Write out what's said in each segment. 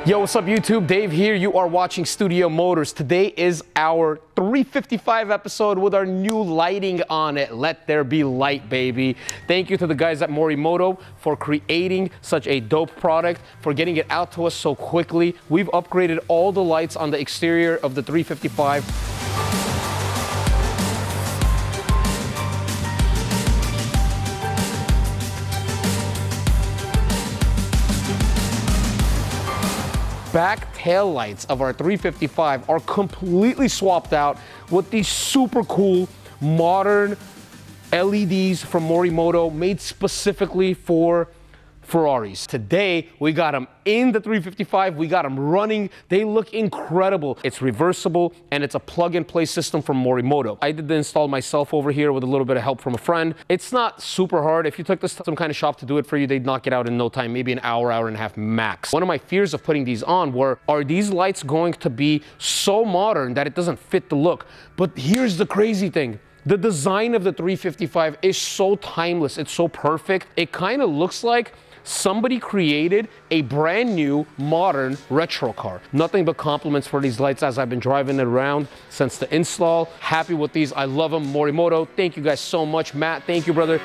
Yo, what's up YouTube? Dave here. You are watching Studio Motors. Today is our 355 episode with our new lighting on it. Let there be light, baby. Thank you to the guys at Morimoto for creating such a dope product, for getting it out to us so quickly. We've upgraded all the lights on the exterior of the 355. Back tail lights of our 355 are completely swapped out with these super cool modern LEDs from Morimoto made specifically for Ferraris. Today, we got them in the 355, we got them running. They look incredible. It's reversible and it's a plug-and-play system from Morimoto. I did the install myself over here with a little bit of help from a friend. It's not super hard. If you took this to some kind of shop to do it for you, they'd knock it out in no time, maybe an hour, hour and a half max. One of my fears of putting these on were, are these lights going to be so modern that it doesn't fit the look? But here's the crazy thing. The design of the 355 is so timeless. It's so perfect. It kind of looks like somebody created a brand new modern retro car. Nothing but compliments for these lights as I've been driving it around since the install. Happy with these. I love them. Morimoto, thank you guys so much. Matt, thank you, brother.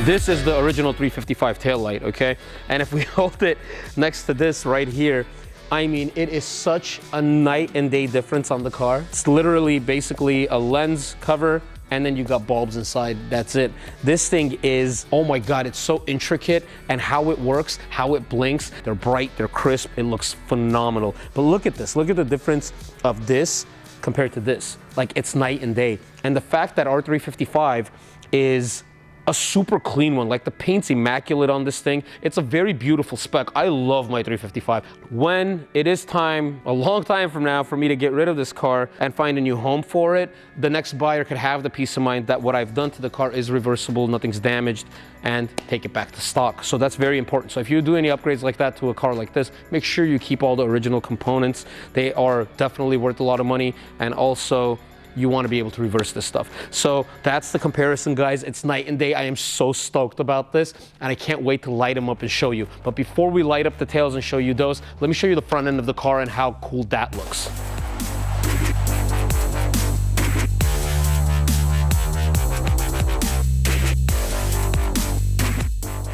This is the original 355 tail light, okay? And if we hold it next to this right here, I mean, it is such a night and day difference on the car. It's literally basically a lens cover and then you got bulbs inside, that's it. This thing is, oh my God, it's so intricate, and how it works, how it blinks. They're bright, they're crisp, it looks phenomenal. But look at this, look at the difference of this compared to this. Like, it's night and day. And the fact that our 355 is a super clean one, like the paint's immaculate on this thing. It's a very beautiful spec. I love my 355. When it is time, a long time from now, for me to get rid of this car and find a new home for it, the next buyer could have the peace of mind that what I've done to the car is reversible, nothing's damaged, and take it back to stock. So that's very important. So if you do any upgrades like that to a car like this, make sure you keep all the original components. They are definitely worth a lot of money, and also you want to be able to reverse this stuff. So that's the comparison, guys. It's night and day. I am so stoked about this, and I can't wait to light them up and show you. But before we light up the tails and show you those, let me show you the front end of the car and how cool that looks.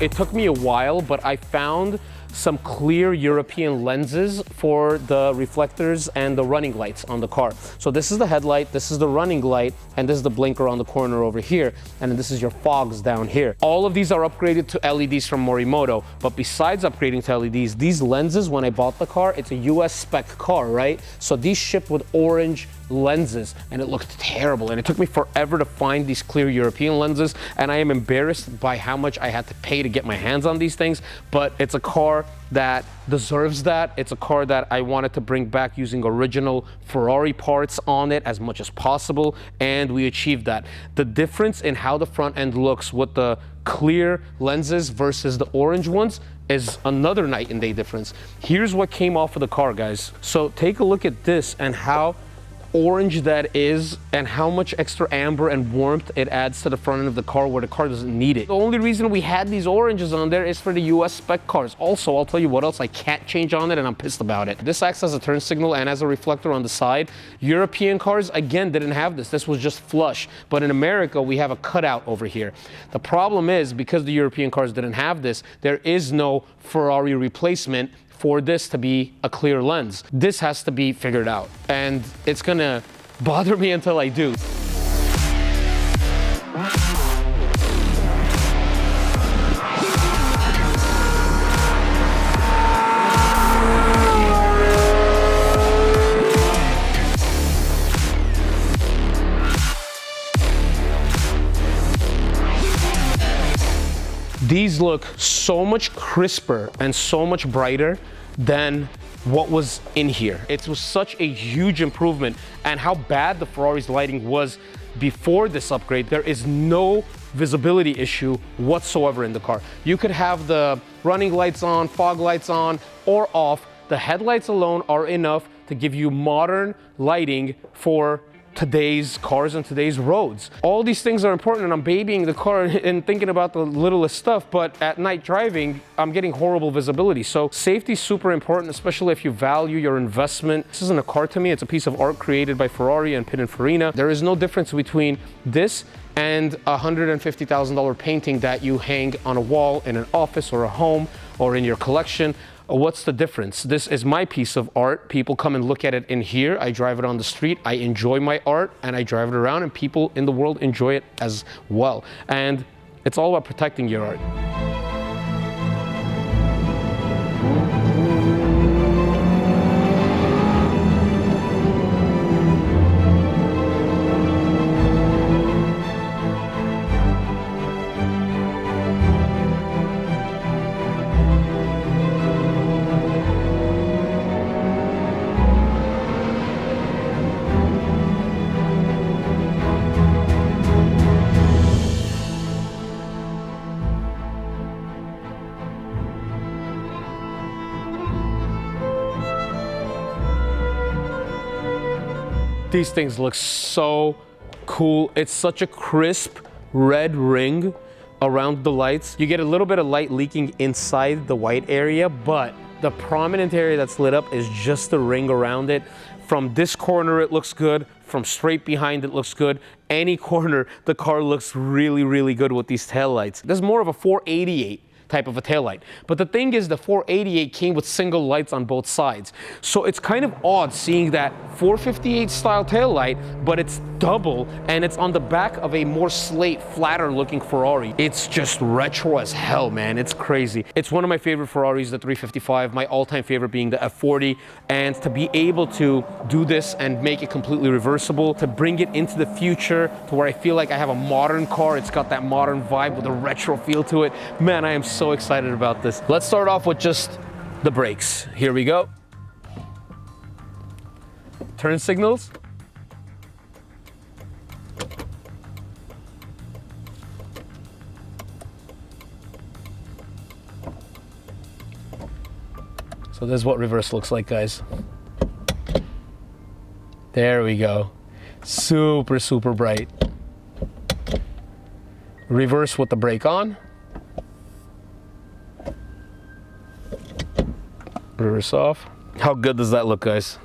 It took me a while, but I found some clear European lenses for the reflectors and the running lights on the car. So this is the headlight, this is the running light, and this is the blinker on the corner over here, and this is your fogs down here. All of these are upgraded to LEDs from Morimoto, but besides upgrading to LEDs, these lenses, when I bought the car, it's a US spec car, right? So these shipped with orange lenses, and it looked terrible, and it took me forever to find these clear European lenses, and I am embarrassed by how much I had to pay to get my hands on these things. But it's a car that deserves that. It's a car that I wanted to bring back using original Ferrari parts on it as much as possible, and we achieved that. The difference in how the front end looks with the clear lenses versus the orange ones is another night and day difference. Here's what came off of the car, guys. So take a look at this and how orange that is, and how much extra amber and warmth it adds to the front end of the car where the car doesn't need it. The only reason we had these oranges on there is for the US spec cars. Also, I'll tell you what else I can't change on it, and I'm pissed about it. This acts as a turn signal and as a reflector on the side. European cars, again, didn't have this. This was just flush. But in America, we have a cutout over here. The problem is, because the European cars didn't have this, there is no Ferrari replacement for this to be a clear lens. This has to be figured out, and it's gonna bother me until I do. These These look so much crisper and so much brighter than what was in here. It was such a huge improvement, and how bad the Ferrari's lighting was before this upgrade, there is no visibility issue whatsoever in the car. You could have the running lights on, fog lights on, or off. The headlights alone are enough to give you modern lighting for today's cars and today's roads. All these things are important, and I'm babying the car and thinking about the littlest stuff, but at night driving, I'm getting horrible visibility. So safety is super important, especially if you value your investment. This isn't a car to me, it's a piece of art created by Ferrari and Pininfarina. There is no difference between this and a $150,000 painting that you hang on a wall in an office or a home or in your collection. What's the difference? This is my piece of art. People come and look at it in here. I drive it on the street. I enjoy my art and I drive it around, and people in the world enjoy it as well. And it's all about protecting your art. These things look so cool. It's such a crisp red ring around the lights. You get a little bit of light leaking inside the white area, but the prominent area that's lit up is just the ring around it. From this corner, it looks good. From straight behind, it looks good. Any corner, the car looks really, really good with these taillights. This is more of a 488 type of a taillight. But the thing is, the 488 came with single lights on both sides. So it's kind of odd seeing that 458 style taillight, but it's double and it's on the back of a more slate, flatter looking Ferrari. It's just retro as hell, man. It's crazy. It's one of my favorite Ferraris, the 355, my all-time favorite being the F40. And to be able to do this and make it completely reversible, to bring it into the future to where I feel like I have a modern car, it's got that modern vibe with a retro feel to it. Man, I am so excited about this. Let's start off with just the brakes. Here we go. Turn signals. So this is what reverse looks like, guys. There we go. Super, super bright. Reverse with the brake on. Reverse off. How good does that look, guys?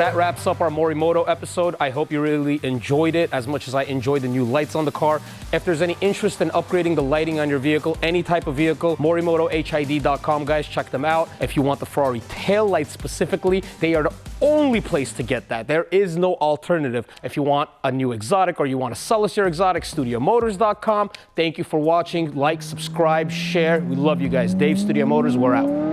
That wraps up our Morimoto episode. I hope you really enjoyed it as much as I enjoyed the new lights on the car. If there's any interest in upgrading the lighting on your vehicle, any type of vehicle, morimotohid.com, guys, check them out. If you want the Ferrari tail lights specifically, they are the only place to get that. There is no alternative. If you want a new exotic or you want to sell us your exotic, studiomotors.com. Thank you for watching. Like, subscribe, share. We love you guys. Dave, Studio Motors, we're out.